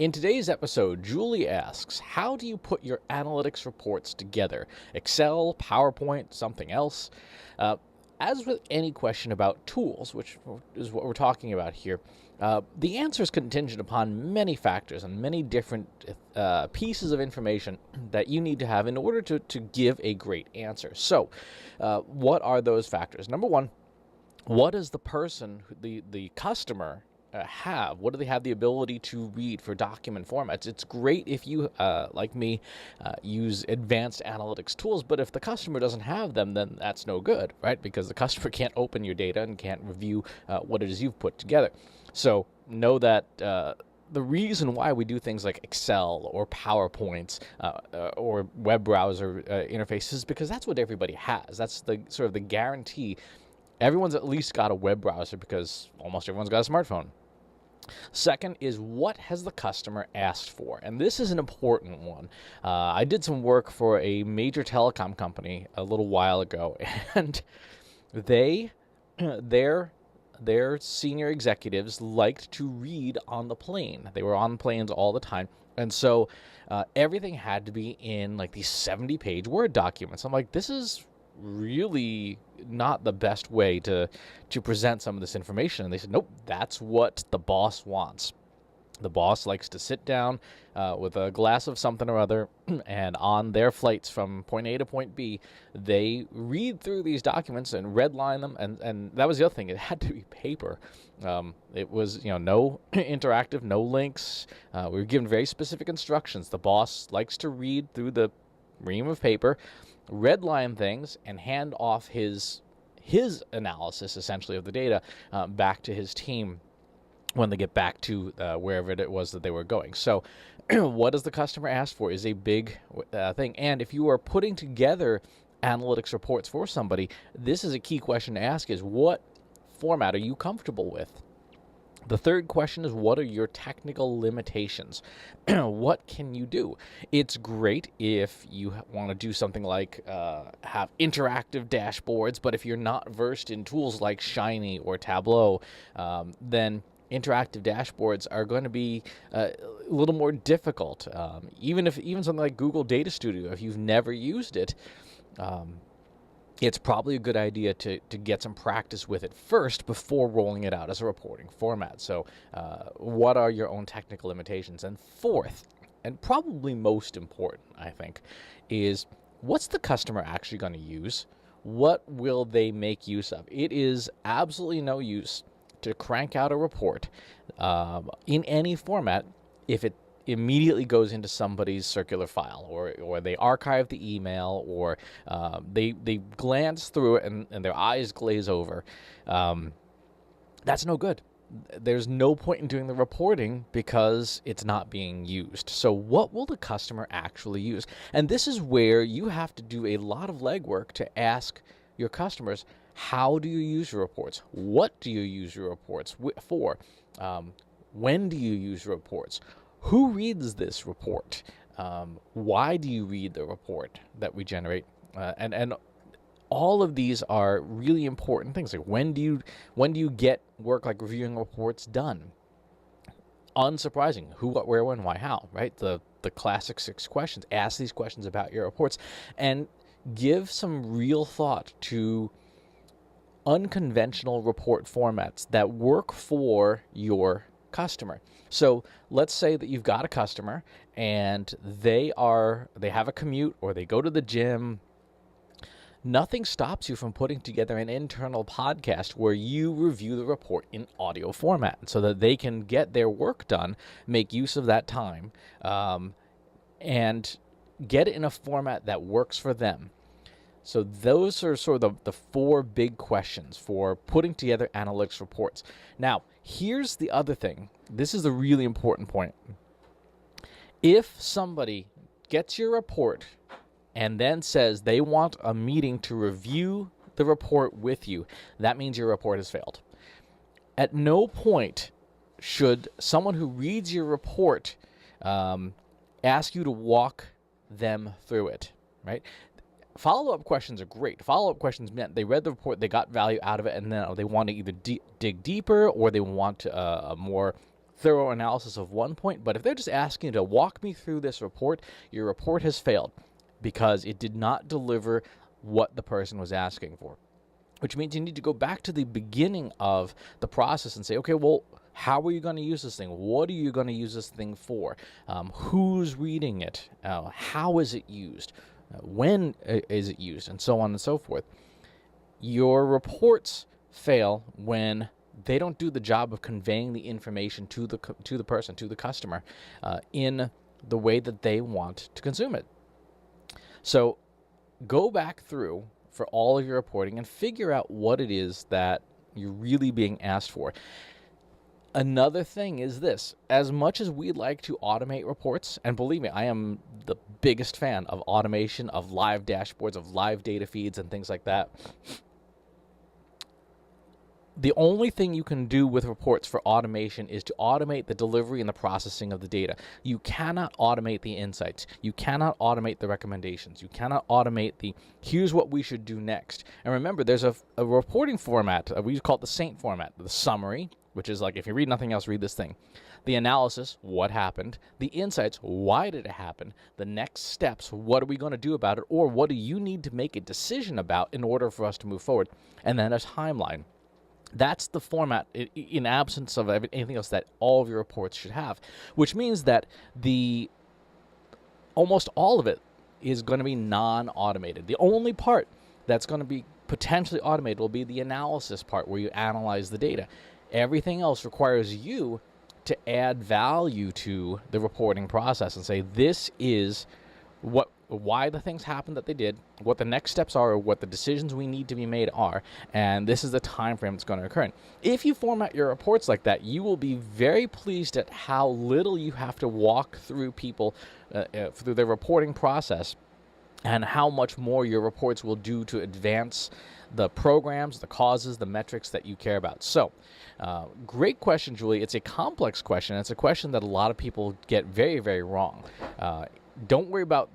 In today's episode, Julie asks, how do you put your analytics reports together? Excel, PowerPoint, something else? As with any question about tools, which is what we're talking about here, the answer is contingent upon many factors and many different pieces of information that you need to have in order to give a great answer. So, what are those factors? Number one, what does the person, the customer, have? What do they have the ability to read for document formats? It's great if you, like me, use advanced analytics tools, but if the customer doesn't have them, then that's no good, right? Because the customer can't open your data and can't review what it is you've put together. So know that the reason why we do things like Excel or PowerPoints or web browser interfaces is because that's what everybody has. That's the sort of the guarantee. Everyone's at least got a web browser because almost everyone's got a smartphone. Second is, what has the customer asked for? And this is an important one. I did some work for a major telecom company a little while ago, and their senior executives liked to read on the plane. They were on planes all the time. And so everything had to be in like these 70-page Word documents. I'm like, this is really not the best way to present some of this information. And they said, nope, that's what the boss wants. The boss likes to sit down with a glass of something or other, and on their flights from point A to point B, they read through these documents and redline them. And that was the other thing. It had to be paper. It was, no interactive, no links. We were given very specific instructions. The boss likes to read through the ream of paper, redline things, and hand off his analysis, essentially, of the data back to his team when they get back to wherever it was that they were going. So what does the customer ask for is a big thing. And if you are putting together analytics reports for somebody, this is a key question to ask: is what format are you comfortable with? The third question is, what are your technical limitations? What can you do? It's great if you want to do something like have interactive dashboards, but if you're not versed in tools like Shiny or Tableau, then interactive dashboards are going to be a little more difficult. Even something like Google Data Studio, if you've never used it, it's probably a good idea to get some practice with it first before rolling it out as a reporting format. So what are your own technical limitations? And fourth, and probably most important, I think, is what's the customer actually going to use? What will they make use of? It is absolutely no use to crank out a report in any format if it immediately goes into somebody's circular file, or they archive the email, or they glance through it and their eyes glaze over. That's no good. There's no point in doing the reporting because it's not being used. So what will the customer actually use? And this is where you have to do a lot of legwork to ask your customers, how do you use your reports? What do you use your reports for? When do you use your reports? Who reads this report? Why do you read the report that we generate? And all of these are really important things. Like when do you get work like reviewing reports done? Unsurprising. Who, what, where, when, why, how, right? The classic 6 questions. Ask these questions about your reports and give some real thought to unconventional report formats that work for your customer. So let's say that you've got a customer and they have a commute or they go to the gym. Nothing stops you from putting together an internal podcast where you review the report in audio format so that they can get their work done, make use of that time, and get it in a format that works for them. So those are sort of the 4 big questions for putting together analytics reports. Now, here's the other thing. This is the really important point. If somebody gets your report and then says they want a meeting to review the report with you, that means your report has failed. At no point should someone who reads your report ask you to walk them through it, right? Follow-up questions are great. Follow-up questions meant they read the report, they got value out of it, and then they want to either dig deeper or they want a more thorough analysis of one point, but if they're just asking you to walk me through this report, your report has failed because it did not deliver what the person was asking for. Which means you need to go back to the beginning of the process and say, okay, well, how are you going to use this thing? What are you going to use this thing for? Who's reading it? How is it used? When is it used? And so on and so forth. Your reports fail when they don't do the job of conveying the information to the person, to the customer, in the way that they want to consume it. So go back through for all of your reporting and figure out what it is that you're really being asked for. Another thing is this: as much as we'd like to automate reports, and believe me, I am the biggest fan of automation, of live dashboards, of live data feeds and things like that, the only thing you can do with reports for automation is to automate the delivery and the processing of the data. You cannot automate the insights. You cannot automate the recommendations. You cannot automate the, here's what we should do next. And remember, there's a reporting format. We call it the SAINT format. The summary, which is like, if you read nothing else, read this thing. The analysis, what happened. The insights, why did it happen. The next steps, what are we going to do about it? Or what do you need to make a decision about in order for us to move forward? And then a timeline. That's the format, in absence of anything else, that all of your reports should have, which means that almost all of it is going to be non-automated. The only part that's going to be potentially automated will be the analysis part, where you analyze the data. Everything else requires you to add value to the reporting process and say, this is why the things happened that they did, what the next steps are, or what the decisions we need to be made are, and this is the time frame that's going to occur. If you format your reports like that, you will be very pleased at how little you have to walk through people through their reporting process, and how much more your reports will do to advance the programs, the causes, the metrics that you care about. So, great question, Julie. It's a complex question. It's a question that a lot of people get very, very wrong. Don't worry about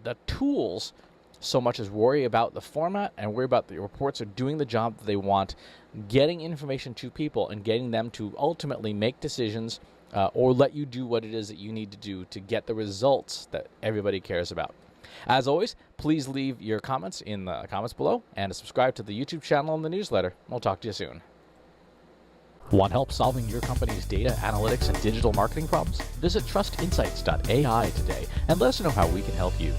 the tools so much as worry about the format, and worry about the reports are doing the job that they want, getting information to people and getting them to ultimately make decisions or let you do what it is that you need to do to get the results that everybody cares about. As always, please leave your comments in the comments below and subscribe to the YouTube channel and the newsletter. We'll talk to you soon. Want help solving your company's data, analytics, and digital marketing problems? Visit trustinsights.ai today and let us know how we can help you.